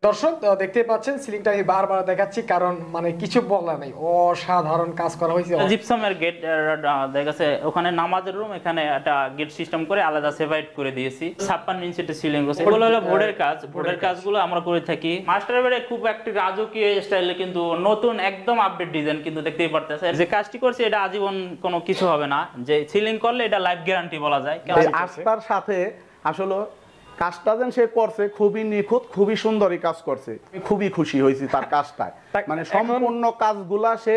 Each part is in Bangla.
দর্শক দেখতে পাচ্ছেন সিলিংটা আমি বারবার দেখাচ্ছি কারণ মানে কিছু বলার নাই, অসাধারণ কাজ করা হয়েছে। জিপসামের গেট দেখা যাচ্ছে ওখানে নামাজের রুম, এখানে একটা গেট সিস্টেম করে আলাদা সেপারেট করে দিয়েছি। 56 ইঞ্চিতে সিলিং করছে। এগুলো হলো বোর্ডের কাজ। বোর্ডের কাজগুলো আমরা করে থাকি। মাস্টার বেডে খুব একটা রাজকীয় স্টাইলে কিন্তু নতুন একদম আপডেট ডিজাইন কিন্তু দেখতেই পারতেছে। যে কাজটি করছে এটা আজীবন কোনো কিছু হবে না, যে সিলিং করলে এটা লাইফ গ্যারান্টি বলা যায়। আস্থার সাথে আসলে কাজটা যেন সে করছে খুবই নিখুঁত, খুবই সুন্দরই কাজ করছে। আমি খুবই খুশি হয়েছি তার কাজটায়। মানে সম্পূর্ণ কাজগুলা সে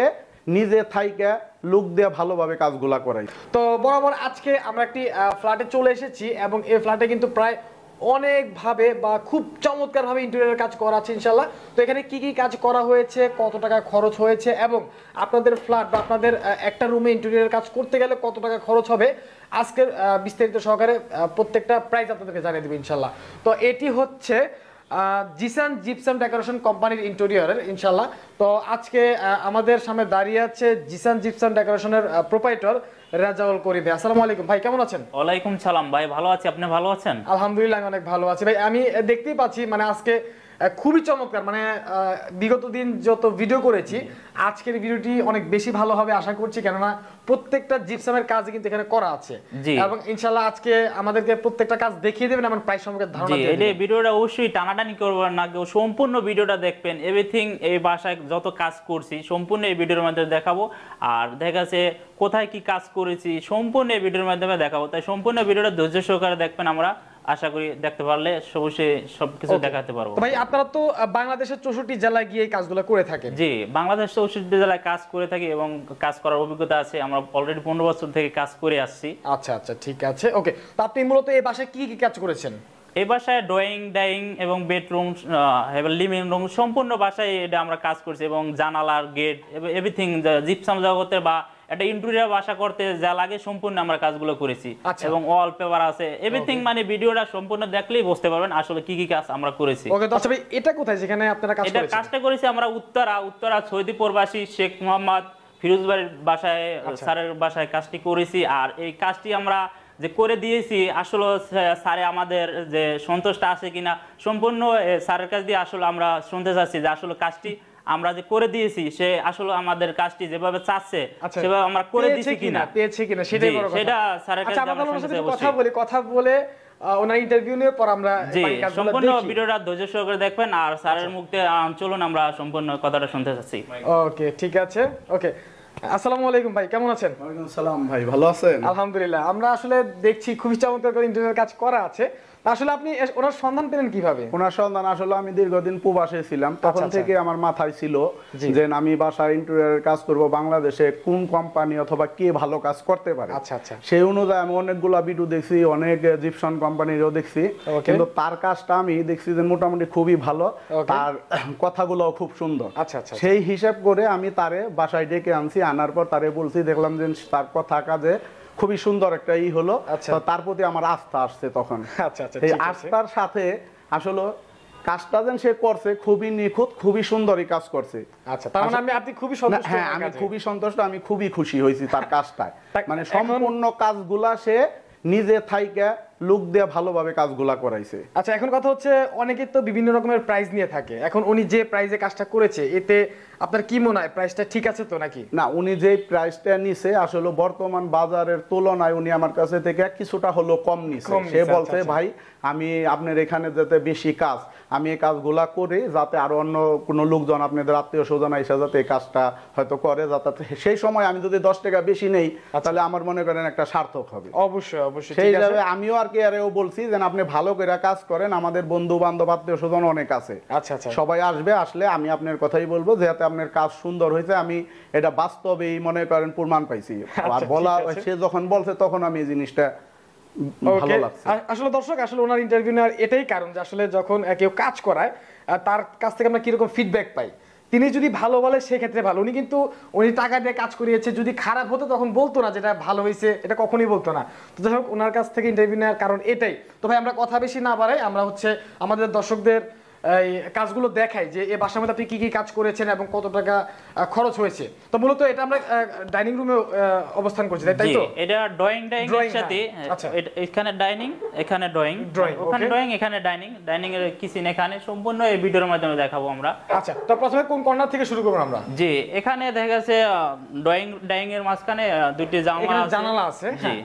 নিজে থাইকা লুক দিয়ে ভালোভাবে কাজগুলা করাই। তো বরাবর আজকে আমরা একটি ফ্ল্যাটে চলে এসেছি এবং এই ফ্ল্যাটে কিন্তু প্রায় অনেকভাবে বা খুব চমৎকারভাবে ইন্টেরিয়র কাজ করা আছে ইনশাল্লাহ। তো এখানে কি কি কাজ করা হয়েছে, কত টাকা খরচ হয়েছে এবং আপনাদের ফ্ল্যাট বা আপনাদের একটা রুমে ইন্টেরিয়র কাজ করতে গেলে কত টাকা খরচ হবে আজকের বিস্তারিত সহকারে প্রত্যেকটা প্রাইস আপনাদেরকে জানিয়ে দেবো ইনশাল্লাহ। তো এটি হচ্ছে জিসান জিপসাম ডেকোরেশন কোম্পানির ইন্টেরিয়রের ইনশাল্লাহ। তো আজকে আমাদের সামনে দাঁড়িয়ে আছে জিসান জিপসাম ডেকোরেশনের প্রোপাইটর রাজাউল করিম ভাই। আসসালামু আলাইকুম ভাই, কেমন আছেন? ওয়ালাইকুম সালাম ভাই, ভালো আছি। আপনি ভালো আছেন? আলহামদুলিল্লাহ আমি অনেক ভালো আছি ভাই। আমি দেখতেই পাচ্ছি মানে আজকে খুবই চমৎকার, মানে বিগত দিন যত ভিডিও করেছি আজকের ভিডিওটি অনেক বেশি ভালো হবে আশা করছি, কেননা প্রত্যেকটা জিপসামের কাজ কিন্তু এখানে করা আছে এবং ইনশাআল্লাহ আজকে আমাদেরকে প্রত্যেকটা কাজ দেখিয়ে দেবেন এবং প্রাইস সম্পর্কে ধারণা দিয়ে দিবেন। এই ভিডিওটা অবশ্যই টানাটানি করবেন না, সম্পূর্ণ ভিডিওটা দেখবেন। এভরিথিং এই বাসায় যত কাজ করছি সম্পূর্ণ এই ভিডিওর মাধ্যমে দেখাবো। আর দেখা যাচ্ছে কোথায় কি কাজ করেছি সম্পূর্ণ এই ভিডিওর মাধ্যমে দেখাবো। তাই সম্পূর্ণ ভিডিওটা ধৈর্য সহকারে দেখবেন, আমরা আশা করি দেখতে পারলে অবশ্যই সবকিছু দেখাতে পারবো। ভাই আপনারা তো বাংলাদেশের 64 জেলায় গিয়ে এই কাজগুলো করে থাকেন? জি, বাংলাদেশ 64 জেলায় কাজ করে থাকি এবং কাজ করার অভিজ্ঞতা আছে। আমরা অলরেডি 15 বছর থেকে কাজ করে আসছি। আচ্ছা আচ্ছা, ঠিক আছে, ওকে। তো আপনি মূলত এই বাসায় কি কি কাজ করেছেন? এই বাসায় ড্রয়িং, ডাইনিং এবং বেডরুম, লিভিং রুম সম্পূর্ণ বাসায় এটা আমরা কাজ করছি এবং জানালার গেট এভরিথিং জিপসাম জগতে বা একটা ইন্টেরিয়র বাসা করতে যা লাগে সম্পূর্ণ আমরা কাজগুলো করেছি এবং ওয়াল পেপার আছে এভরিথিং। মানে ভিডিওটা সম্পূর্ণ দেখলেই বুঝতে পারবেন আসলে কি কি কাজ আমরা করেছি। ওকে, তো আচ্ছা ভাই এটা কোথায় যেখানে আপনারা কাজ করেছেন? এটা কাজটা করেছি আমরা উত্তরা সৌদি প্রবাসী শেখ মোহাম্মদ ফিরোজ বাড়ির বাসায়, স্যারের বাসায় কাজটি করেছি। আর এই কাজটি আমরা যে করে দিয়েছি আসলে স্যারে আমাদের যে সন্তুষ্ট আছে কিনা সম্পূর্ণ স্যারের কাছ দিয়ে আসলে আমরা শুনতে চাচ্ছি যে আসলে কাজটি আমরা যে করে দিয়েছি সে আসলে আমাদের কাজটি যেভাবে চাচ্ছে সেভাবে আমরা করে দিয়েছি কিনা সেটাই বড় কথা। সেটা স্যারের কাছে আমরা শুনতে চাই। কথা বলে ওনার ইন্টারভিউ নিয়ে পর আমরা সম্পূর্ণ ভিডিওটা ধৈর্য সহকারে দেখবেন। আর স্যারের মুখে চলুন আমরা সম্পূর্ণ কথাটা শুনতে চাচ্ছি। ওকে, ঠিক আছে, ওকে। আসসালামু আলাইকুম ভাই, কেমন আছেন? ওয়ালাইকুম আসসালাম ভাই, ভালো আছেন? আলহামদুলিল্লাহ, আমরা আসলে দেখছি খুবই চমৎকার করে ইন্টেরিয়র কাজ করা আছে। আসলে আপনি ওনার সন্ধান পেলেন কিভাবে? ওনার সন্ধান আসলে আমি দীর্ঘদিন প্রবাসে ছিলাম, তখন থেকে আমার মাথায় ছিল যে আমি বাসায় ইন্টেরিয়রের কাজ করব, বাংলাদেশে কোন কোম্পানি অথবা কে ভালো কাজ করতে পারে। আচ্ছা আচ্ছা, সেই অনুযায়ী আমি অনেকগুলা ভিডিও দেখছি, অনেক জিপসাম কোম্পানিরও দেখছি, কিন্তু তার কাজটা আমি দেখছি যে মোটামুটি খুবই ভালো, তার কথাগুলোও খুব সুন্দর। আচ্ছা আচ্ছা, সেই হিসাব করে আমি তারে বাসায় ডেকে আনছি, আনার পর তারে বলছি, দেখলাম যে তার কথা কাজে খুবই সুন্দর একটা হলো, তার প্রতি আমার আস্থা আসছে তখন। এই আস্থার সাথে আসলে কাজটা যেন সে করছে খুবই নিখুঁত, খুবই সুন্দরই কাজ করছে। আচ্ছা, তার মানে আপনি খুবই সন্তুষ্ট? হ্যাঁ, আমি খুবই সন্তুষ্ট, আমি খুবই খুশি হয়েছি তার কাজটায়। মানে সম্পূর্ণ কাজগুলা সে নিজে থাইকা লুক দিয়ে ভালোভাবে কাজগুলা করাইছে। আচ্ছা, এখন কথা হচ্ছে অনেকে তো বিভিন্ন রকমের প্রাইস নিয়ে থাকে, এখন উনি যে প্রাইসে কাজটা করেছে এতে আপনার কি মনে হয় প্রাইসটা ঠিক আছে তো নাকি? না, উনি যে প্রাইসটা নিছে আসলে বর্তমান বাজারের তুলনায় উনি আমার কাছে থেকে কিছুটা হলো কম নিছে। সে বলছে ভাই আমি আপনার এখানে যাতে বেশি কাজ আমি এই কাজগুলা করি, যাতে আরো অন্য কোনো লোকজন আপনাদের আত্মীয় স্বজন এসে যাতে এই কাজটা হয়তো করে, যাতে সেই সময় আমি যদি 10 টাকা বেশি নেই তাহলে আমার মনে করেন একটা সার্থক হবে। অবশ্যই অবশ্যই, সেই হিসাবে আমিও আর কি আরেও বলছি যে আপনি ভালো করে কাজ করেন, আমাদের বন্ধু বান্ধব আত্মীয় স্বজন অনেক আছে, আচ্ছা আচ্ছা, সবাই আসবে, আসলে আমি আপনার কথাই বলবো যেহেতু আপনার কাজ সুন্দর হয়েছে, আমি এটা বাস্তবেই মনে করেন প্রমাণ পাইছি। আর বলা সে যখন বলছে তখন আমি এই জিনিসটা ভালো লাগছে। আসলে দর্শক, আসলে ওনার ইন্টারভিউ নেওয়ার এটাই কারণ যে আসলে যখন কেউ কাজ করায় তার কাছ থেকে আমরা কিরকম ফিডব্যাক পাই, তিনি যদি ভালো বলে সেক্ষেত্রে ভালো। উনি টাকা দিয়ে কাজ করিয়েছে, যদি খারাপ হতো তখন বলতো না যেটা ভালো হয়েছে, এটা কখনোই বলতো না। তো যাই হোক, ওনার কাছ থেকে ইন্টারভিউ নেওয়ার কারণ এটাই। তো ভাই আমরা কথা বেশি না বাড়াই, আমরা হচ্ছে আমাদের দর্শকদের এই কাজগুলো দেখাই যে এই বাসার মধ্যে আপনি কি কি কাজ করেছেন এবং কত টাকা খরচ হয়েছে। তো মূলত এটা আমরা ডাইনিং রুমে অবস্থান করছি, তাই তো? এটা ড্রয়িং এর সাথে এখানে ডাইনিং, এখানে ড্রয়িং, ওখানে ড্রয়িং, এখানে ডাইনিং এর কিচেন, এখানে সম্পূর্ণ এই ভিডিওর মাধ্যমে দেখাবো আমরা। আচ্ছা, তো প্রথমে কোন কর্নার থেকে শুরু করব আমরা? জি, এখানে দেখা যাচ্ছে ডাইনিং এর মাঝখানে দুটি জানালা আছে। জি,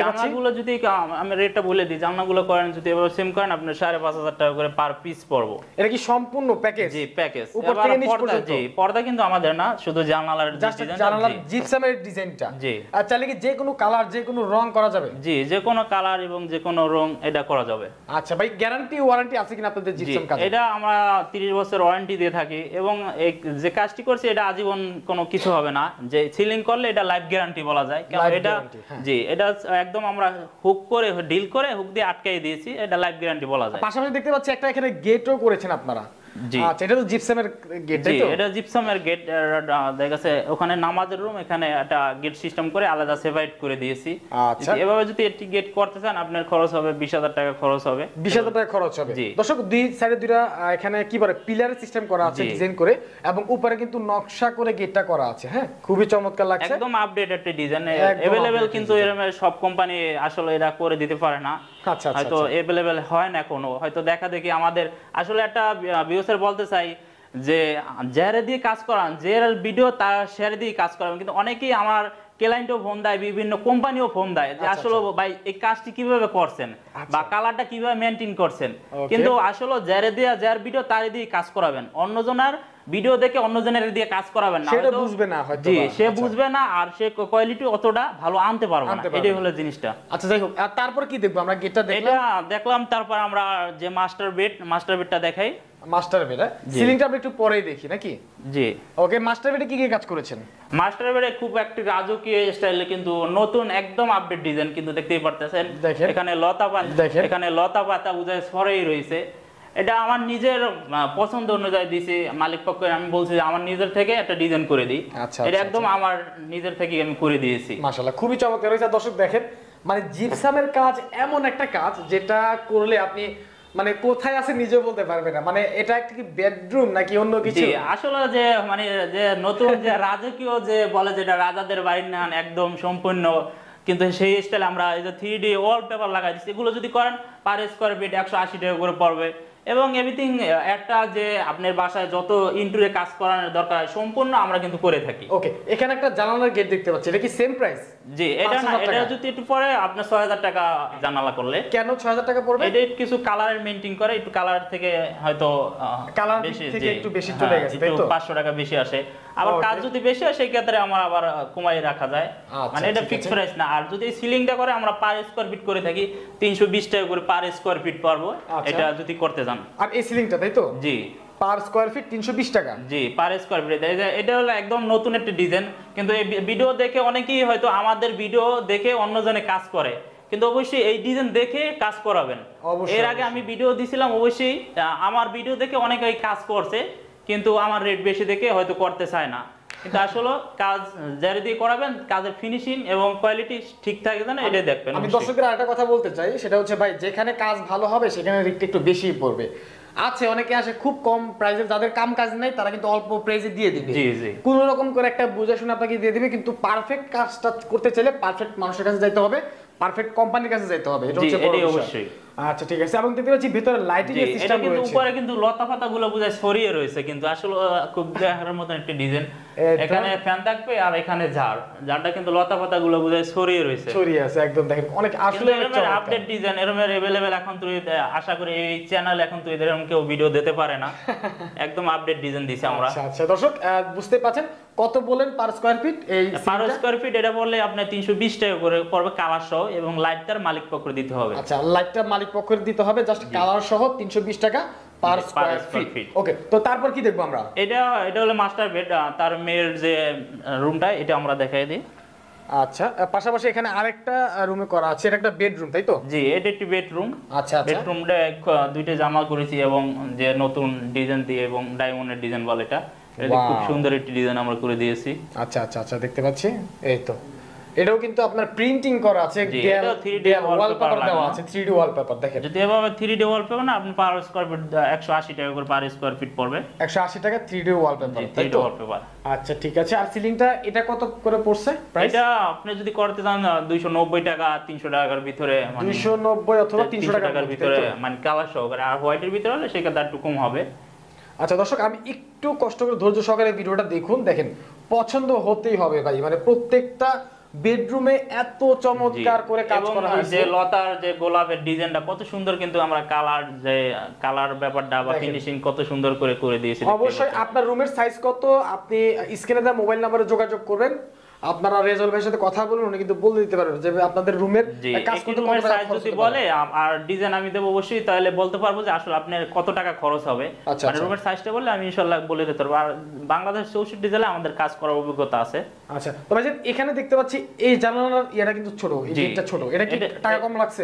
জানলাগুলো যদি আমি রেটটা বলে দিই, জানলাগুলো করেন যদি এভাবে সেম করেন আপনার 5,500 টাকা করে পার পিস পড়বো। এটা কি সম্পূর্ণ প্যাকেজ? জি, প্যাকেজ। উপর থেকে নিচ পর্যন্ত? জি, পর্দা কিন্তু আমাদের না, শুধু জানালার ডিজাইনটা, জানালার জিপসামের ডিজাইনটা। জি, আর চাইলে কি যে কোনো কালার যে কোনো রং করা যাবে? জি, যে কোনো কালার এবং যে কোনো রং এটা করা যাবে। আচ্ছা ভাই, গ্যারান্টি ওয়ারেন্টি আছে কিনা আপনাদের জিপসাম কাজে? এটা আমরা 30 বছর ওয়ারেন্টি দিয়ে থাকি এবং এই যে কাজটি করছি এটা আজীবন কোনো কিছু হবে না। যে সিলিং করলে এটা লাইফ গ্যারান্টি বলা যায়, কারণ এটা জি এটা একদম আমরা হুক করে ডিল করে হুক দিয়ে আটকাই দিয়েছি, এটা লাইফ গ্যারান্টি বলা যায়। পাশাপাশি দেখতে পাচ্ছি একটা এখানে গেটও করেছেন আপনারা। জি, আচ্ছা, এটা তো জিপসামের গেট, তাই তো? এটা জিপসামের গেট। দেখা যাচ্ছে ওখানে নামাজের রুম, এখানে একটা গেট সিস্টেম করে আলাদা সেপারেট করে দিয়েছি। আচ্ছা, এভাবে যদি একটি গেট করতে চান আপনার খরচ হবে 20,000 টাকা খরচ হবে। 20,000 টাকা খরচ হবে। দর্শক, দুই সাইডে দুইটা এখানে কি বলে পিলারের সিস্টেম করা আছে ডিজাইন করে, এবং উপরে কিন্তু নকশা করে গেটটা করা আছে। হ্যাঁ, খুবই চমৎকার লাগছে, একদম আপডেট একটা ডিজাইন। अवेलेबल কিন্তু এরকম সব কোম্পানি আসলে এটা করে দিতে পারে না। আচ্ছা, হয়তো अवेलेबल হয় না কোনো, হয়তো দেখা দেখি আমাদের আসলে একটা ভিউয়ার্সের বলতে চাই যে যারা দিয়ে কাজ করান, যে ভিডিও তার শেয়ার দিয়ে কাজ করান, কিন্তু অনেকেই আমার ক্লায়েন্টও ফোন দেয়, বিভিন্ন কোম্পানিও ফোন দেয় যে আসলে ভাই এই কাজটি কিভাবে করছেন বা কালারটা কিভাবে মেইনটেইন করছেন, কিন্তু আসলে যারা দিয়ে যার ভিডিও তার দিয়ে কাজ করাবেন, অন্যজনের ভিডিও দেখে অন্যজনের দিয়ে কাজ করাবেন না, সেটা বুঝবে না হয়তো। জি, সে বুঝবে না আর সে কোয়ালিটি অতটা ভালো আনতে পারবে না, এটাই হলো জিনিসটা। আচ্ছা, যাই হোক, আর তারপর কি দেখবো আমরা? গেটটা দেখলাম, তারপর আমরা যে মাস্টার বেডটা দেখাই। মাস্টার বেড, সিলিংটা আমরা একটু পরেই দেখি নাকি? জি, ওকে। মাস্টার বেডে কি কি কাজ করেছেন? মাস্টার বেডে খুব একটা রাজকীয় স্টাইলে কিন্তু নতুন একদম আপডেট ডিজাইন কিন্তু দেখতেই পারতেছেন। এখানে লতা পাতা বুঝায় সরেই রয়েছে। এটা আমার নিজের পছন্দ অনুযায়ী দিছি, মালিক পক্ষে আমি বলছি যে আমার নিজের থেকে একটা ডিজাইন করে দিই। এটা একদম আমার নিজের থেকে আমি করে দিয়েছি। মাশাআল্লাহ, খুবই চমৎকার হয়েছে। দর্শক দেখেন, মানে জিপসামের কাজ এমন একটা কাজ যেটা করলে আপনি মানে কোথায় আছে নিজে বলতে পারবে না। মানে এটা একটা কি বেডরুম নাকি অন্য কিছু? আসলে যে মানে যে নতুন যে রাজকীয় যে বলে যেটা রাজাদের বাড়ির না একদম সম্পূর্ণ, কিন্তু সেই স্টাইল আমরা এই যে 3D ওয়ালপেপার লাগাই দিচ্ছি। এগুলো যদি করেন পার স্কয়ার ফিট 180 টাকা করে পড়বে, এবং এভরিথিং একটা যে আপনার বাসায় যত ইন্টুরে কাজ করানোর দরকার সম্পূর্ণ আমরা কিন্তু করে থাকি। ওকে, এখানে একটা জানালার গেট দেখতে পাচ্ছি, এটা কি সেম প্রাইস? জি, এটা না, এটা যদি একটু পরে আপনার 6,000 টাকা জানালা করলে। কেন 6,000 টাকা পড়বে? এটা কিছু কালার মেইনটেইন করে, একটু কালার থেকে হয়তো কালার থেকে একটু বেশি চলে গেছে, তাই তো? 500 টাকা বেশি আসে। আবার কাজ যদি বেশি হয় সেই ক্ষেত্রে আমরা আবার কমাই রাখা যায়, মানে এটা ফিক্স প্রাইস না। আর যদি সিলিংটা করে আমরা পার স্কয়ার ফিট করে থাকি 320 টাকা করে পার স্কয়ার ফিট পড়বে, এটা যদি করতে যান। আর এই সিলিংটা, তাই তো? জি, পার স্কয়ার ফিট 320 টাকা। জি, পার স্কয়ার ফিট। এটা হলো একদম নতুন একটা ডিজাইন, কিন্তু এই ভিডিও দেখে অনেকেই হয়তো আমাদের ভিডিও দেখে অন্যজনে কাজ করে, কিন্তু অবশ্যই এই ডিজাইন দেখে কাজ করাবেন। এর আগে আমি ভিডিও দিছিলাম, অবশ্যই আমার ভিডিও দেখে অনেকেই কাজ করছে, কিন্তু আমার রেট বেশি দেখে হয়তো করতে চায় না। কিন্তু আসলে কাজ যারা দিয়ে করাবেন কাজের ফিনিশিং এবং কোয়ালিটি ঠিক থাকে না, এটা দেখবেন। আমি দর্শকদের আরেকটা কথা বলতে চাই, সেটা হচ্ছে ভাই যেখানে কাজ ভালো হবে সেখানে রেটটা একটু বেশি পড়বে। আছে অনেকে আসে খুব কম প্রাইসে, যাদের কাম কাজ নাই তারা কিন্তু অল্প প্রাইসে দিয়ে দিবে, কোন রকম করে একটা বুঝে শুনে আপনাকে দিয়ে দিবে, কিন্তু পারফেক্ট কাজটা করতে চাইলে পারফেক্ট মানুষের কাছে যাইতে হবে, পারফেক্ট কোম্পানির কাছে যাইতে হবে, এটা হচ্ছে বড় বিষয়। অবশ্যই। আচ্ছা, ঠিক আছে। এবং দেখতে পাচ্ছি ভিতরে লাইটিং এর সিস্টেম রয়েছে, কিন্তু উপরে কিন্তু লতা পাতাগুলো বুঝায় ছড়িয়ে রয়েছে, কিন্তু আসলে খুব দেখার মতন একটা ডিজাইন। এখানে ফ্যান থাকবে আর এখানে ঝাড়টা কিন্তু লতা পাতাগুলো বুঝায় ছড়িয়ে রয়েছে, ছড়িয়ে আছে একদম। দেখেন অনেক আসলে আপডেট ডিজাইন এরকম अवेलेबल এখন তো আশা করি এই চ্যানেল এখন তো এরকম কেউ ভিডিও দিতে পারে না, একদম আপডেট ডিজাইন দিছি আমরা। আচ্ছা আচ্ছা, দর্শক বুঝতে পাচ্ছেন কত বলেন পার স্কয়ার ফিট? এই পার স্কয়ার ফিট এটা বললে আপনি 320 টাকা করে পড়বে কালার সহ, এবং লাইটটার মালিক পক্ষ দিতে হবে। আচ্ছা, লাইটটা মালিক পক্ষ দিতে হবে, জাস্ট কালার সহ 320 টাকা পার স্কয়ার ফিট। ওকে, তো তারপর কি দেখবো আমরা? এটা হলো মাস্টার বেড, তার মেয়ের যে রুমটা এটা আমরা দেখাই দিই। আচ্ছা, পাশাপাশি এখানে আরেকটা রুমে করা আছে, এটা একটা বেডরুম, তাই তো? জি, এটা একটি বেডরুম। আচ্ছা আচ্ছা, বেডরুমটা দুইটা জামা করেছি এবং যে নতুন ডিজাইন দিয়ে এবং ডায়মন্ডের ডিজাইন বলে এটা খুব সুন্দর একটি ডিজাইন আমরা করে দিয়েছি। আচ্ছা আচ্ছা আচ্ছা, দেখতে পাচ্ছি, এই তো এটাও কিন্তু আপনার প্রিন্টিং করা আছে, জি, দেয়াল এটাও 3D ওয়ালপেপার wallpaper দেওয়া লাগানো। আছে, 3D ওয়ালপেপার দেখেন। যদি এভাবে 3D ওয়ালপেপার না, আপনি পার স্কয়ার ফিট 180 টাকা করে পার স্কয়ার ফিট পড়বে। 180 টাকা 3D ওয়ালপেপার, জি, তাই 3D তো? ওয়ালপেপার। আচ্ছা ঠিক আছে। আর সিলিংটা এটা কত করে পড়ছে প্রাইস? এটা আপনি যদি করতে চান 290 টাকা 300 টাকার ভিতরে, মানে 290 অথবা 300 টাকার ভিতরে, মানে কালার সহকারে। আর হোয়াইটের ভিতরে হলে সেক্ষেত্রে একটু কম হবে। আচ্ছা দর্শক, আমি একটু কষ্ট করে ধৈর্য সহকারে ভিডিওটা দেখুন, দেখেন পছন্দ হতেই হবে ভাই, মানে প্রত্যেকটা বেডরুমে এত চমৎকার করে কাজ এবং করা হয়েছে। যে লতার যে গোলাপের ডিজাইনটা কত সুন্দর, কিন্তু আমরা কালার ব্যাপারটা বা দেখেন। ফিনিশিং কত সুন্দর করে দিয়েছি। অবশ্যই আপনার রুমের সাইজ কত আপনি স্ক্রিনে দেওয়া মোবাইল নাম্বারে যোগাযোগ করবেন, আপনারা রেজল ভাইয়ের সাথে কথা বলুন, উনি কিন্তু বলে দিতে পারবেন যে আপনাদের রুমের কাজ করতে কত টাকা সাইজ খরচ যদি হতে বলে পারে। আর ডিজাইন আমি দেবো অবশ্যই, তাহলে বলতে পারবো যে আসলে আপনার কত টাকা খরচ হবে। আচ্ছা, মানে আচ্ছা। রুমের সাইজটা বললে আমি ইনশাআল্লাহ বলে দিতে পারবো। আর বাংলাদেশ 64 জেলায় আমাদের কাজ করার অভিজ্ঞতা আছে। আচ্ছা তো ভাই এখানে দেখতে পাচ্ছি এই জানালার এটা কিন্তু ছোট, এই জি। গেটটা ছোট, এটা কি টাকা কম লাগছে?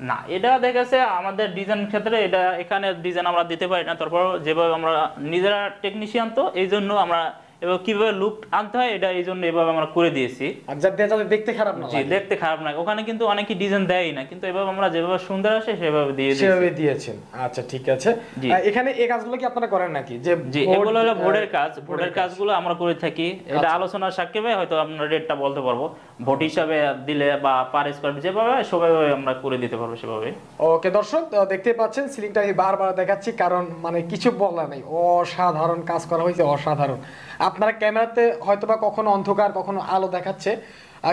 না, এটা দেখেছে আমাদের ডিজাইন ক্ষেত্রে এটা এখানে ডিজাইন আমরা দিতে পারি না, তারপর যেভাবে আমরা নিজেরা টেকনিশিয়ান তো এই জন্য আমরা এবার কিভাবে লুক আনতে হয় এটা এই জন্য এভাবে আমরা করে দিয়েছি। আর যাতে দেখতে খারাপ না জি, লাগে। দেখতে খারাপ না। ওখানে কিন্তু অনেকে ডিজাইন দেয়ই না, কিন্তু এভাবে আমরা যেভাবে সুন্দর আসে সেভাবে দিয়ে দিয়েছি। সেভাবে দিয়েছেন। আচ্ছা ঠিক আছে। জি। এখানে এই কাজগুলো কি আপনারা করেন নাকি? যে জি, এগুলো হলো বোর্ডের কাজ। বোর্ডের কাজগুলো আমরা করে থাকি। এটা আলোচনার সাক্ষেপে হয়তো আপনার রেটটা বলতে পারবো। ভোট হিসাবে দিলে বা পার স্কয়ার ফিট যেভাবে সবাই আমরা করে দিতে পারবো সেভাবে। ওকে দর্শক, দেখতে পাচ্ছেন সিলিংটা আমি বারবার দেখাচ্ছি, কারণ মানে কিছু বলার নেই, অসাধারণ কাজ করা হয়েছে, অসাধারণ। আপনারা ক্যামেরাতে হয়তোবা কখনো অন্ধকার কখনো আলো দেখাচ্ছে,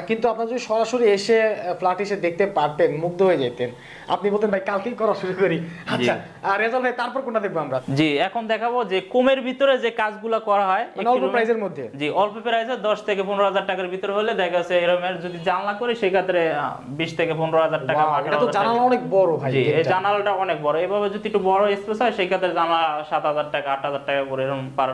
কিন্তু আপনারা যদি সরাসরি এসে ফ্ল্যাট এসে দেখতে পারতেন মুগ্ধ হয়ে যেতেন, আপনি বলতেন ভাই কালকেই করা শুরু করি। আচ্ছা আর রেজাল্ট ভাই তারপর কোনটা দেখবো আমরা? জি, এখন দেখাবো যে কমের ভিতরে যে কাজগুলো করা হয় মানে অল্প প্রাইসের মধ্যে। জি, অল্প প্রাইসে 10 থেকে 15,000 টাকার ভিতরে হলে দেখা যাচ্ছে এরকমের যদি জানলা করে সেক্ষেত্রে 20 থেকে 15,000 টাকা। Wow, এটা তো জানালা অনেক বড় ভাই। জি, এই গেটটা। জানালাটা অনেক বড়। এভাবে যদি একটু বড় স্পেস হয় সেক্ষেত্রে জানলা 7,000 টাকা 8,000 টাকা করে এরকম পার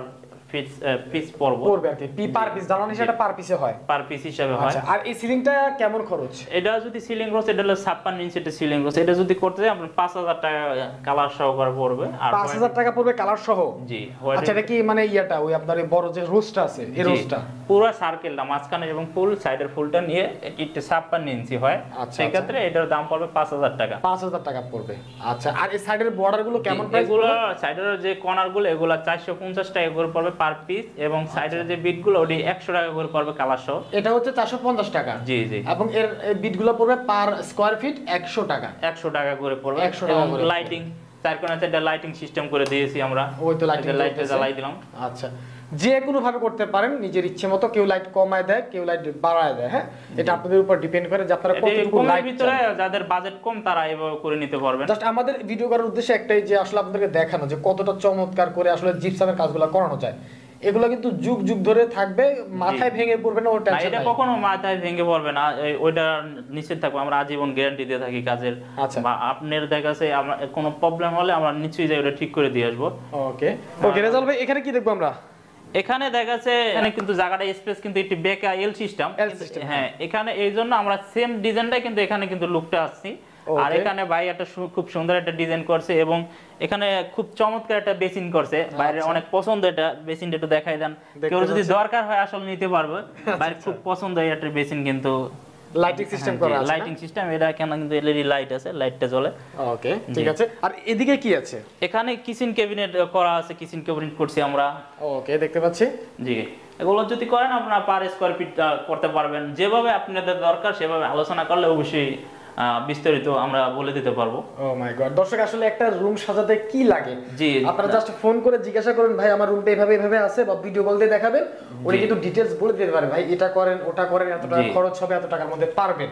পিস পড়বে আর কি, পার পিস জানালা হিসেবে পার পিসে হয়, পার পিস হিসাবে হয়। আচ্ছা আর এই সিলিংটা কেমন খরচ? এটা যদি সিলিং রোজ, এটা হলো 56 ইঞ্চিতে সিলিং রোজ। এটা যদি করতে যাই আপনার 5,000 টাকা কালার সহকারে পড়বে। আর 5,000 টাকা পড়বে কালার সহ? জি, আচ্ছা এটা কি মানে ইয়াটা ওই আপনার এই বড় যে রোস্টটা আছে এই রোস্টটা? পুরো সার্কেলটা মাঝখানে এবং ফুল সাইডের ফুলটা নিয়ে এটা 56 ইঞ্চি হয়। আচ্ছা, সেই ক্ষেত্রে এটার দাম পড়বে 5,000 টাকা। 5,000 টাকা পড়বে। আচ্ছা আর এই সাইডের বর্ডার গুলো কেমন প্রাইস? এগুলো সাইডের যে কর্নার গুলো এগুলো 450 টাকা করে পড়বে পার পিস, এবং সাইডের যে বিট গুলো ওটি 100 টাকা করে পড়বে কালার সহ। এটা হচ্ছে 450 টাকা। জি জি। এবং এর বিট গুলো পড়বে পার স্কয়ার ফিট 100 টাকা। 100 টাকা করে পড়বে। 100 টাকা করে। লাইটিং চার কোণাতে একটা লাইটিং সিস্টেম করে দিয়েছি আমরা। ওই তো লাইটিং লাইটে জ্বালাই দিলাম। আচ্ছা যে কোনো ভাবে করতে পারেন নিজের ইচ্ছে মতো, কেউ লাইট কমায় দেয় কেউ লাইট বাড়ায় দেয়, হ্যাঁ এটা আপনাদের উপর ডিপেন্ড করে যে আপনারা কতটুকু লাইট ভিতরে যাদের বাজেট কম তারা এভাবে করে নিতে পারবেন। জাস্ট আমাদের ভিডিও করার উদ্দেশ্য একটাই যে আসলে আপনাদেরকে দেখানো যে কতটা চমৎকার করে আসলে জিপসামের কাজগুলো করানো যায়। এগুলো কিন্তু যুগ যুগ ধরে থাকবে, মাথায় ভেঙে পড়বে না, ওর না, টেনশন এটা নাই। কখনো মাথায় ভেঙে পড়বে না। ওইটা নিশ্চিত থাকবো, আমরা আজীবন গ্যারান্টি দিয়ে থাকি কাজের। আচ্ছা। বা আপনার দেখা যাচ্ছে আমরা কোনো প্রবলেম হলে আমরা নিশ্চয়ই যাই ওটা ঠিক করে দিয়ে আসবো। ওকে ওকে রেজাল্ট ভাই এখানে কি দেখবো আমরা? এখানে দেখা যাচ্ছে এখানে কিন্তু জায়গাটা স্পেস কিন্তু একটু বেকা এল সিস্টেম। হ্যাঁ, এখানে এই জন্য আমরা সেম ডিজাইনটা কিন্তু এখানে কিন্তু লুকটা আসছি। আর এখানে ভাই একটা খুব সুন্দর একটা ডিজাইন করছে, এবং এখানে খুব চমৎকার একটা বেসিন করছে। বাইরে অনেক পছন্দ এটা বেসিনটা, একটু দেখাই দেন। কেউ যদি দরকার হয় আসলে নিতে পারবে। বাইরে খুব পছন্দ একটা বেসিন, কিন্তু লাইটিং সিস্টেম করা আছে, লাইটিং সিস্টেম। এটা কেন কিন্তু এলইডি লাইট আছে, লাইটটা জ্বলে। ওকে ঠিক আছে। আর এদিকে কি আছে? এখানে কিচেন ক্যাবিনেট করা আছে, কিচেন ক্যাবিনেট করছি আমরা। ওকে দেখতে পাচ্ছি। জি, এগুলো যদি করেন আপনারা পার স্কয়ার ফিট করতে পারবেন। যেভাবে আপনাদের দরকার সেভাবে আলোচনা করলে অবশ্যই বিস্তারিত আমরা বলে দিতে পারবো। ও মাই গড দর্শক, আসলে একটা রুম সাজাতে কি লাগে জি, আপনারা জাস্ট ফোন করে জিজ্ঞাসা করেন ভাই আমার রুমটা এইভাবে এইভাবে আছে, বা ভিডিও কল দিয়ে দেখাবেন, উনি কিন্তু ডিটেইলস বলে দিতে পারে ভাই এটা করেন ওটা করেন, এত টাকা খরচ হবে, এত টাকার মধ্যে পারবেন।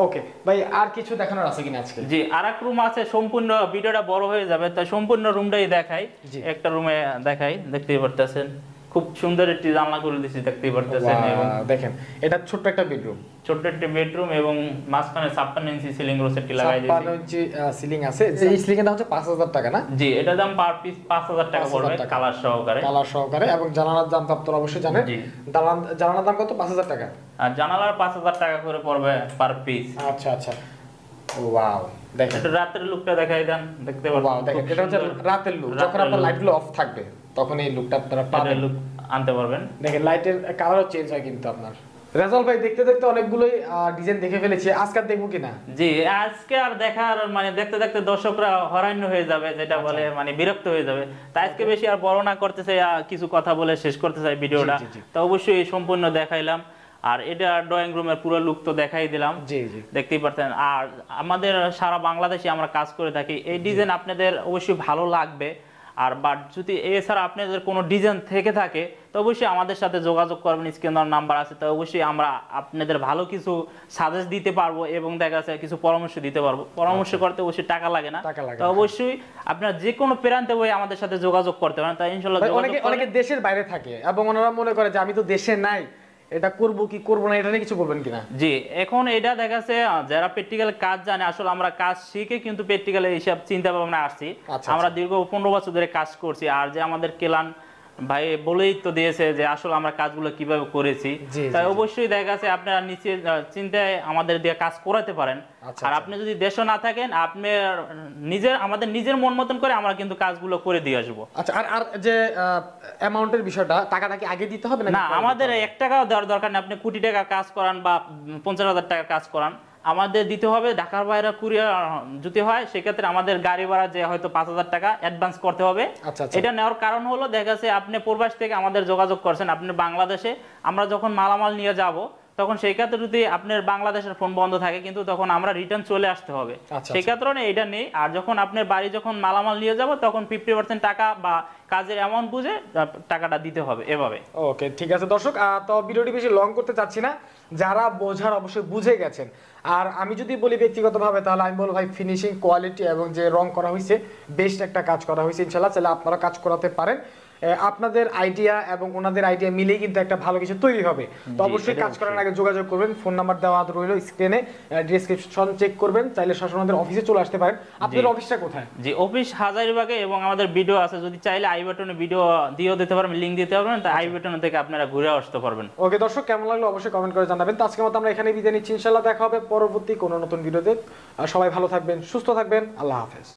ওকে ভাই আর কিছু দেখানোর আছে কিনা আজকে? জি, আরেক রুম আছে, সম্পূর্ণ ভিডিওটা বড় হয়ে যাবে তাই সম্পূর্ণ রুমটাই দেখাই। একটা রুমে দেখাই, দেখতেই পারতেছেন খুব সুন্দর একটি জানলা করে দিয়েছি, দেখতেই পারতেছেন। এবং দেখেন এটা ছোট্ট একটা বেডরুম, ছোট্ট একটা বেডরুম, এবং মাঝখানে 56 ইঞ্চি সিলিং রোজ একটি লাগাই দিয়েছি। 56 ইঞ্চি সিলিং আছে। এই সিলিং এর দাম হচ্ছে 5,000 টাকা না? জি, এটা দাম পার পিস 5,000 টাকা পড়বে কালার সহকারে। কালার সহকারে। এবং জানালার দাম তো আপনারা অবশ্যই জানেন। জি, জানালার দাম কত? 5,000 টাকা। আর জানালার 5,000 টাকা করে পড়বে পার পিস। আচ্ছা আচ্ছা, ওয়াও দেখেন এটা রাতের লুকটা দেখাই দেন, দেখতে ওয়াও পারবেন। দেখেন এটা হচ্ছে রাতের লুক, যখন আপনার লাইটগুলো অফ থাকবে তখন এই লুকটা আপনারা পাবেন, লুক আনতে পারবেন। দেখেন লাইটের কালারও চেঞ্জ হয় কিন্তু আপনার। রেজাল ভাই দেখতে দেখতে অনেকগুলোই ডিজাইন দেখে ফেলেছি, আজকে আর দেখবো কিনা? জি, আজকে আর দেখার মানে দেখতে দেখতে দর্শকরা হরান্য হয়ে যাবে, যেটা বলে মানে বিরক্ত হয়ে যাবে। তাই আজকে বেশি আর বড় না করতে চাই, কিছু কথা বলে শেষ করতে চাই ভিডিওটা। তো অবশ্যই সম্পূর্ণ দেখাইলাম, আর এটা ড্রয়িং রুমের পুরো লুক তো দেখাই দিলাম, জি জি দেখতেই পারতেন। আর আমাদের সারা বাংলাদেশে আমরা কাজ করে থাকি, এই ডিজাইন আপনাদের অবশ্যই ভালো লাগবে। আর বাট যদি এছাড়া আপনাদের কোনো ডিজাইন থেকে থাকে তো অবশ্যই আমাদের সাথে যোগাযোগ করবেন, স্ক্রিনের নাম্বার আছে, তো অবশ্যই আমরা আপনাদের ভালো কিছু সাজেস্ট দিতে পারবো এবং দেখা যাচ্ছে কিছু পরামর্শ দিতে পারবো। পরামর্শ করতে অবশ্যই টাকা লাগে না, তো অবশ্যই আপনারা যে কোনো প্রান্তে বই আমাদের সাথে যোগাযোগ করতে পারেন। তাই ইনশাআল্লাহ অনেকে দেশের বাইরে থাকে এবং ওনারা মনে করে যে আমি তো দেশে নাই, এটা করব কি করব না এটা নিয়ে কিছু বলবেন কিনা? জি, এখন এটা দেখা যাচ্ছে যারা প্র্যাকটিক্যাল কাজ জানে, আসলে আমরা কাজ শিখে কিন্তু প্র্যাকটিক্যালে এইসব চিন্তা ভাবনা আসছি। আমরা দীর্ঘ 15 বছর ধরে কাজ করছি, আর যে আমাদের কেলান ভাই বলেই তো দিয়েছে যে আসলে আমরা কাজগুলো কিভাবে করেছি। তাই অবশ্যই দেখা যাচ্ছে আপনারা নিচে চিন্তায় আমাদের দিয়ে কাজ করাতে পারেন। আর আপনি যদি দেশে না থাকেন, আপনি আমাদের নিজের মন মতন করে আমরা কিন্তু কাজগুলো করে দিয়ে আসবো। আচ্ছা, আর যে অ্যামাউন্টের বিষয়টা, টাকাটা কি আগে দিতে হবে না? আমাদের 1 টাকাও দেওয়ার দরকার নেই। আপনি কোটি টাকা কাজ করান বা 50,000 টাকা কাজ করান, আমাদের দিতে হবে। ঢাকার বাইরে কুরিয়ার যদি হয় সেক্ষেত্রে আমাদের গাড়ি ভাড়া যে হয়তো 5,000 টাকা অ্যাডভান্স করতে হবে। এটা নেওয়ার কারণ হলো দেখা যাচ্ছে আপনি প্রবাস থেকে আমাদের যোগাযোগ করছেন, আপনি বাংলাদেশে, আমরা যখন মালামাল নিয়ে যাব তখন সেই ক্ষেত্রে যদি আপনার বাংলাদেশের ফোন বন্ধ থাকে কিন্তু তখন আমরা রিটার্ন চলে আসতে হবে, সেই ক্ষেত্রে এটা নেই। আর যখন আপনার বাড়ি যখন মালামাল নিয়ে যাব তখন 50% টাকা বা কাজের অ্যামাউন্ট বুঝে টাকাটা দিতে হবে, এভাবে। ওকে, ঠিক আছে দর্শক, তো ভিডিওটি বেশি লং করতে চাচ্ছি না, যারা বোঝার অবশ্যই বুঝে গেছেন। আর আমি যদি বলি ব্যক্তিগতভাবে, তাহলে আমি বলবো ভাই ফিনিশিং কোয়ালিটি এবং যে রং করা হয়েছে বেস্ট একটা কাজ করা হয়েছে। ইনশাআল্লাহ চাইলে আপনারা কাজ করাতে পারেন, আপনাদের আইডিয়া এবং ওনাদের আইডিয়া মিলেই কিন্তু একটা ভালো কিছু তৈরি হবে। তো অবশ্যই কাজ করার আগে যোগাযোগ করবেন, ফোন নাম্বার দেওয়া রইল স্ক্রিনে, ডেসক্রিপশন চেক করবেন, চাইলে সরাসরি আমাদের অফিসে চলে আসতে পারেন। আপনাদের অফিসটা কোথায়? জি, অফিস হাজারীবাগে, এবং আমাদের ভিডিও আছে, যদি চাইলে আই বাটনে ভিডিও দিয়েও দিতে পারবেন, লিংক দিতে পারবেন, তাই আই বাটন থেকে আপনারা ঘুরে আসতে পারবেন। ওকে দর্শক, কেমন লাগলো অবশ্যই কমেন্ট করে জানাবেন। তো আজকের মতো আমরা এখানেই বিদায় নিচ্ছি, ইনশাআল্লাহ দেখা হবে পরবর্তী কোনো নতুন ভিডিওতে। সবাই ভালো থাকবেন, সুস্থ থাকবেন, আল্লাহ হাফেজ।